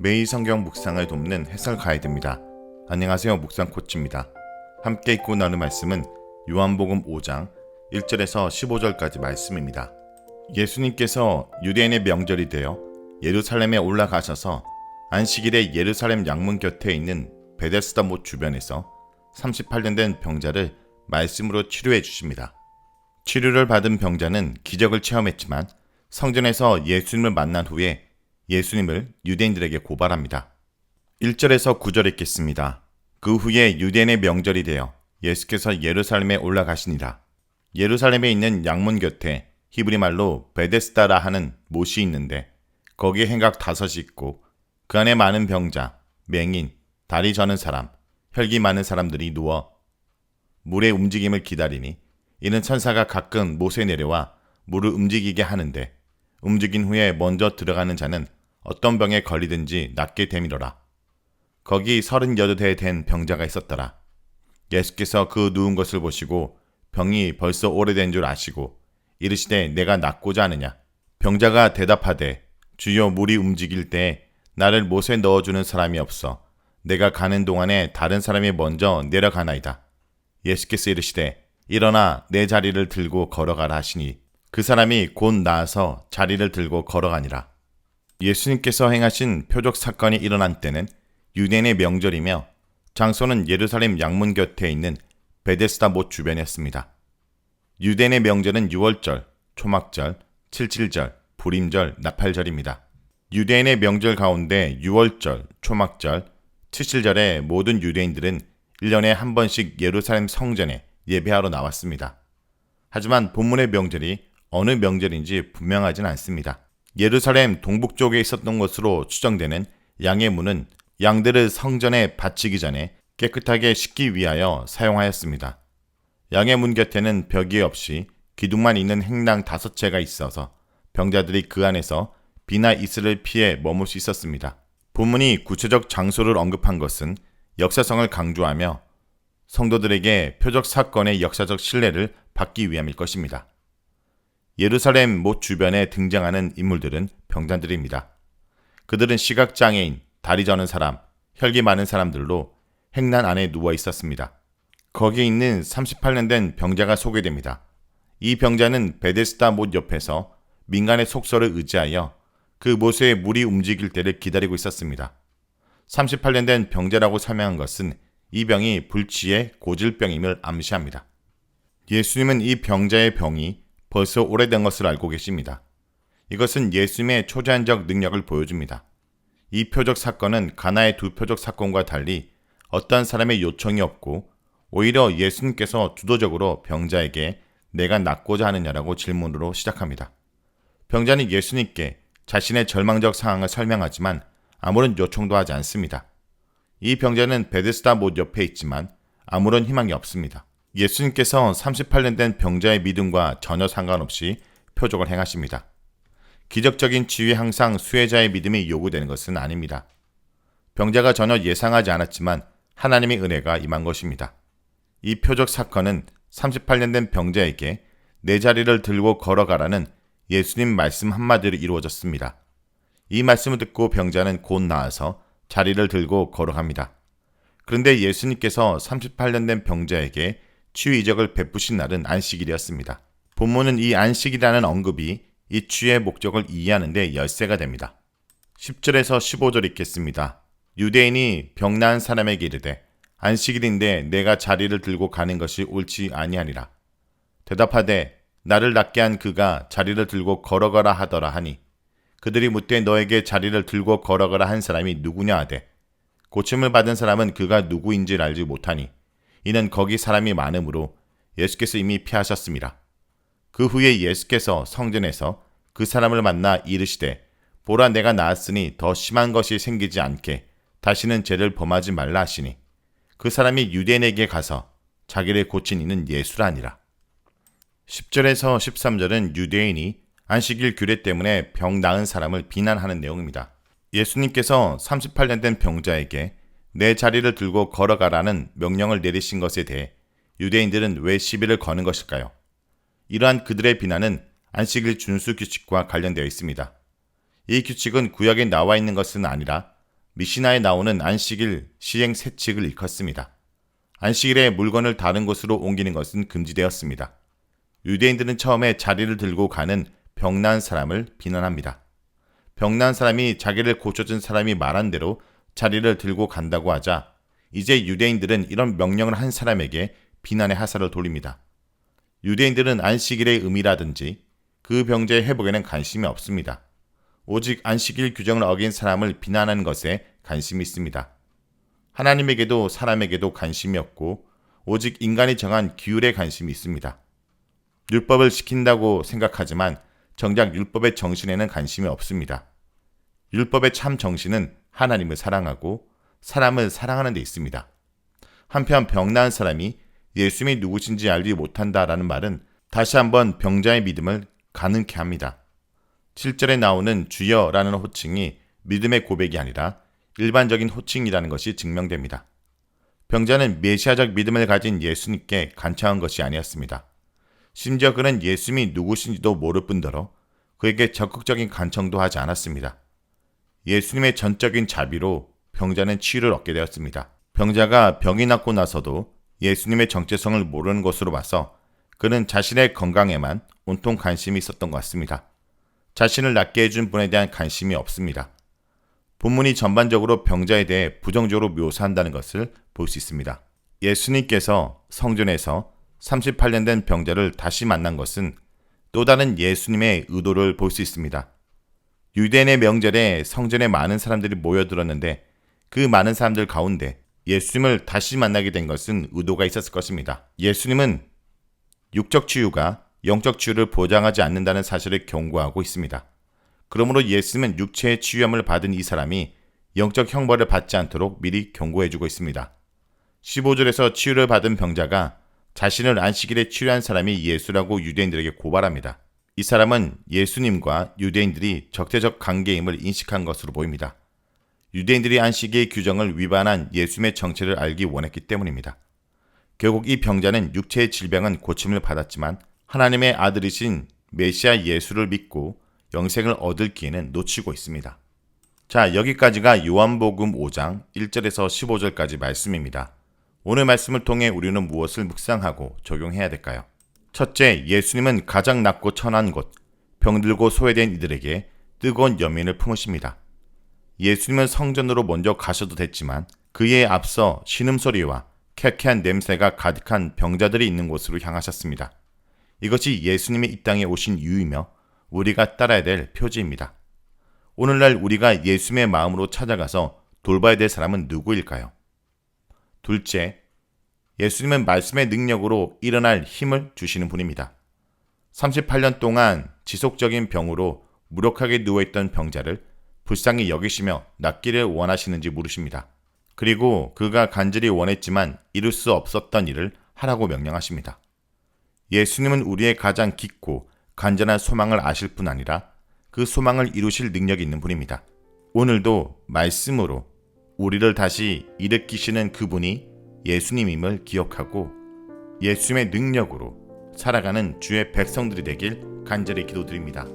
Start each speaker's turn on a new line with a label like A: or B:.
A: 매일 성경 묵상을 돕는 해설 가이드입니다. 안녕하세요. 묵상 코치입니다. 함께 읽고 나눌 말씀은 요한복음 5장 1절에서 15절까지 말씀입니다. 예수님께서 유대인의 명절이 되어 예루살렘에 올라가셔서 안식일에 예루살렘 양문 곁에 있는 베데스다 못 주변에서 38년 된 병자를 말씀으로 치료해 주십니다. 치료를 받은 병자는 기적을 체험했지만 성전에서 예수님을 만난 후에 예수님을 유대인들에게 고발합니다. 1절에서 9절 읽겠습니다. 그 후에 유대인의 명절이 되어 예수께서 예루살렘에 올라가시니라. 예루살렘에 있는 양문 곁에 히브리 말로 베데스다라 하는 못이 있는데 거기에 행각 5이 있고 그 안에 많은 병자, 맹인, 다리 저는 사람, 혈기 많은 사람들이 누워 물의 움직임을 기다리니 이는 천사가 가끔 못에 내려와 물을 움직이게 하는데 움직인 후에 먼저 들어가는 자는 어떤 병에 걸리든지 낫게 되밀어라. 거기 38해 된 병자가 있었더라. 예수께서 그 누운 것을 보시고 병이 벌써 오래된 줄 아시고 이르시되 내가 낫고자 하느냐. 병자가 대답하되 주여 물이 움직일 때 나를 못에 넣어주는 사람이 없어 내가 가는 동안에 다른 사람이 먼저 내려가나이다. 예수께서 이르시되 일어나 내 자리를 들고 걸어가라 하시니 그 사람이 곧 나아서 자리를 들고 걸어가니라. 예수님께서 행하신 표적 사건이 일어난 때는 유대인의 명절이며 장소는 예루살렘 양문 곁에 있는 베데스다 못 주변이었습니다. 유대인의 명절은 6월절, 초막절, 칠칠절, 불임절, 나팔절입니다. 유대인의 명절 가운데 6월절, 초막절, 칠칠절에 모든 유대인들은 1년에 한 번씩 예루살렘 성전에 예배하러 나왔습니다. 하지만 본문의 명절이 어느 명절인지 분명하진 않습니다. 예루살렘 동북쪽에 있었던 것으로 추정되는 양의 문은 양들을 성전에 바치기 전에 깨끗하게 씻기 위하여 사용하였습니다. 양의 문 곁에는 벽이 없이 기둥만 있는 행랑 5채가 있어서 병자들이 그 안에서 비나 이슬을 피해 머물 수 있었습니다. 본문이 구체적 장소를 언급한 것은 역사성을 강조하며 성도들에게 표적 사건의 역사적 신뢰를 받기 위함일 것입니다. 예루살렘 못 주변에 등장하는 인물들은 병자들입니다. 그들은 시각장애인, 다리 저는 사람, 혈기 많은 사람들로 행란 안에 누워 있었습니다. 거기에 있는 38년 된 병자가 소개됩니다. 이 병자는 베데스다 못 옆에서 민간의 속설을 의지하여 그 못에 물이 움직일 때를 기다리고 있었습니다. 38년 된 병자라고 설명한 것은 이 병이 불치의 고질병임을 암시합니다. 예수님은 이 병자의 병이 벌써 오래된 것을 알고 계십니다. 이것은 예수님의 초자연적 능력을 보여줍니다. 이 표적 사건은 가나의 2 표적 사건과 달리 어떤 사람의 요청이 없고 오히려 예수님께서 주도적으로 병자에게 내가 낫고자 하느냐라고 질문으로 시작합니다. 병자는 예수님께 자신의 절망적 상황을 설명하지만 아무런 요청도 하지 않습니다. 이 병자는 베데스다 못 옆에 있지만 아무런 희망이 없습니다. 예수님께서 38년 된 병자의 믿음과 전혀 상관없이 표적을 행하십니다. 기적적인 치유에 항상 수혜자의 믿음이 요구되는 것은 아닙니다. 병자가 전혀 예상하지 않았지만 하나님의 은혜가 임한 것입니다. 이 표적 사건은 38년 된 병자에게 내 자리를 들고 걸어가라는 예수님 말씀 한마디로 이루어졌습니다. 이 말씀을 듣고 병자는 곧 나아서 자리를 들고 걸어갑니다. 그런데 예수님께서 38년 된 병자에게 치유 이적을 베푸신 날은 안식일이었습니다. 본문은 이 안식이라는 언급이 이 치유의 목적을 이해하는 데 열쇠가 됩니다. 10절에서 15절 읽겠습니다. 유대인이 병 나은 사람에게 이르되 안식일인데 내가 자리를 들고 가는 것이 옳지 아니하니라. 대답하되 나를 낫게 한 그가 자리를 들고 걸어가라 하더라 하니 그들이 묻되 너에게 자리를 들고 걸어가라 한 사람이 누구냐 하되 고침을 받은 사람은 그가 누구인지를 알지 못하니 이는 거기 사람이 많으므로 예수께서 이미 피하셨습니다. 그 후에 예수께서 성전에서 그 사람을 만나 이르시되 보라 내가 나았으니 더 심한 것이 생기지 않게 다시는 죄를 범하지 말라 하시니 그 사람이 유대인에게 가서 자기를 고친 이는 예수라 하니라. 10절에서 13절은 유대인이 안식일 규례 때문에 병 나은 사람을 비난하는 내용입니다. 예수님께서 38년 된 병자에게 내 자리를 들고 걸어가라는 명령을 내리신 것에 대해 유대인들은 왜 시비를 거는 것일까요? 이러한 그들의 비난은 안식일 준수 규칙과 관련되어 있습니다. 이 규칙은 구약에 나와 있는 것은 아니라 미시나에 나오는 안식일 시행 세칙을 일컫습니다. 안식일에 물건을 다른 곳으로 옮기는 것은 금지되었습니다. 유대인들은 처음에 자리를 들고 가는 병난 사람을 비난합니다. 병난 사람이 자기를 고쳐준 사람이 말한 대로 자리를 들고 간다고 하자 이제 유대인들은 이런 명령을 한 사람에게 비난의 화살을 돌립니다. 유대인들은 안식일의 의미라든지 그 병자의 회복에는 관심이 없습니다. 오직 안식일 규정을 어긴 사람을 비난하는 것에 관심이 있습니다. 하나님에게도 사람에게도 관심이 없고 오직 인간이 정한 규율에 관심이 있습니다. 율법을 지킨다고 생각하지만 정작 율법의 정신에는 관심이 없습니다. 율법의 참 정신은 하나님을 사랑하고 사람을 사랑하는 데 있습니다. 한편 병나은 사람이 예수님이 누구신지 알지 못한다라는 말은 다시 한번 병자의 믿음을 가능케 합니다. 7절에 나오는 주여라는 호칭이 믿음의 고백이 아니라 일반적인 호칭이라는 것이 증명됩니다. 병자는 메시아적 믿음을 가진 예수님께 간청한 것이 아니었습니다. 심지어 그는 예수님이 누구신지도 모를 뿐더러 그에게 적극적인 간청도 하지 않았습니다. 예수님의 전적인 자비로 병자는 치유를 얻게 되었습니다. 병자가 병이 낫고 나서도 예수님의 정체성을 모르는 것으로 봐서 그는 자신의 건강에만 온통 관심이 있었던 것 같습니다. 자신을 낫게 해준 분에 대한 관심이 없습니다. 본문이 전반적으로 병자에 대해 부정적으로 묘사한다는 것을 볼 수 있습니다. 예수님께서 성전에서 38년 된 병자를 다시 만난 것은 또 다른 예수님의 의도를 볼 수 있습니다. 유대인의 명절에 성전에 많은 사람들이 모여들었는데 그 많은 사람들 가운데 예수님을 다시 만나게 된 것은 의도가 있었을 것입니다. 예수님은 육적 치유가 영적 치유를 보장하지 않는다는 사실을 경고하고 있습니다. 그러므로 예수님은 육체의 치유함을 받은 이 사람이 영적 형벌을 받지 않도록 미리 경고해주고 있습니다. 15절에서 치유를 받은 병자가 자신을 안식일에 치유한 사람이 예수라고 유대인들에게 고발합니다. 이 사람은 예수님과 유대인들이 적대적 관계임을 인식한 것으로 보입니다. 유대인들이 안식일의 규정을 위반한 예수님의 정체를 알기 원했기 때문입니다. 결국 이 병자는 육체의 질병은 고침을 받았지만 하나님의 아들이신 메시아 예수를 믿고 영생을 얻을 기회는 놓치고 있습니다. 자, 여기까지가 요한복음 5장 1절에서 15절까지 말씀입니다. 오늘 말씀을 통해 우리는 무엇을 묵상하고 적용해야 될까요? 첫째, 예수님은 가장 낮고 천한 곳, 병들고 소외된 이들에게 뜨거운 연민을 품으십니다. 예수님은 성전으로 먼저 가셔도 됐지만 그에 앞서 신음소리와 쾌쾌한 냄새가 가득한 병자들이 있는 곳으로 향하셨습니다. 이것이 예수님이 이 땅에 오신 이유이며 우리가 따라야 될 표지입니다. 오늘날 우리가 예수님의 마음으로 찾아가서 돌봐야 될 사람은 누구일까요? 둘째, 예수님은 말씀의 능력으로 일어날 힘을 주시는 분입니다. 38년 동안 지속적인 병으로 무력하게 누워있던 병자를 불쌍히 여기시며 낫기를 원하시는지 물으십니다. 그리고 그가 간절히 원했지만 이룰 수 없었던 일을 하라고 명령하십니다. 예수님은 우리의 가장 깊고 간절한 소망을 아실 뿐 아니라 그 소망을 이루실 능력이 있는 분입니다. 오늘도 말씀으로 우리를 다시 일으키시는 그분이 예수님임을 기억하고 예수님의 능력으로 살아가는 주의 백성들이 되길 간절히 기도드립니다.